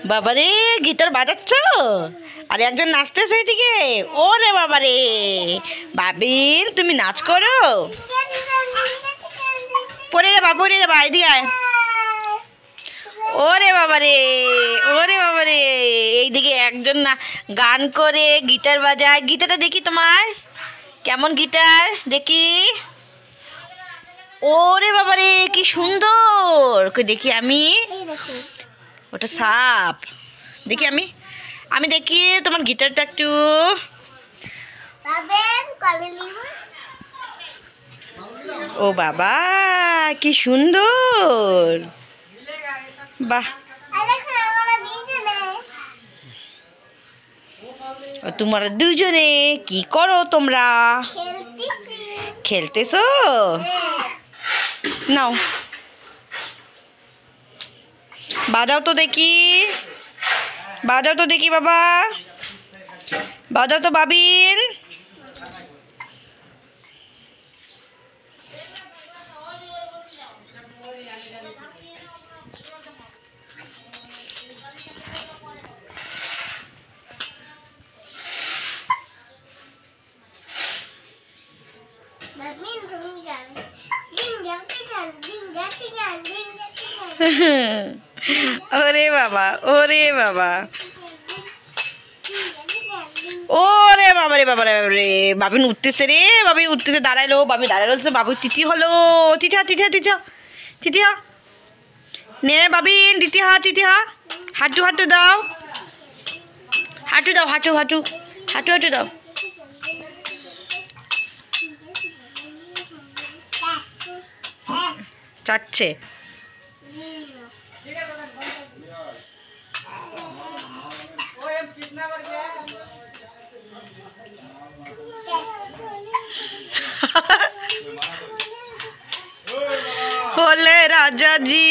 বাবারে গিটার বাজাচ্ছ আর একজন নাচতেছে এদিকে। ওরে বাবারে বাবিন তুমি নাচ করো। পড়ে যাবা এদিকে আয়। ওরে বাবারে এইদিকে একজন না গান করে গিটার বাজায়। গিটারটা দেখি তোমার কেমন গিটার দেখি। ওরে বাবারে কি সুন্দর দেখি আমি। ওটা সাপ দেখি আমি দেখি তোমার গিটারটা একটু। ও বাবা কি সুন্দর, বাহ। তোমরা দুজনে কি করো? তোমরা খেলতেছো? নাও বাজাও তো দেখি, বাবা বাজাও তো বাবিন। ওরে বাবা ওরে বাবারে বাবিন উঠতেছে রে, বাবিন উঠতেছে। দাঁড়াইলো বাবু তিথি হলো। তিথিহা নে বাবিন, তিথিহা হাঁটু দাও, হাঁটু দাও। চাচ্ছে होले राजा जी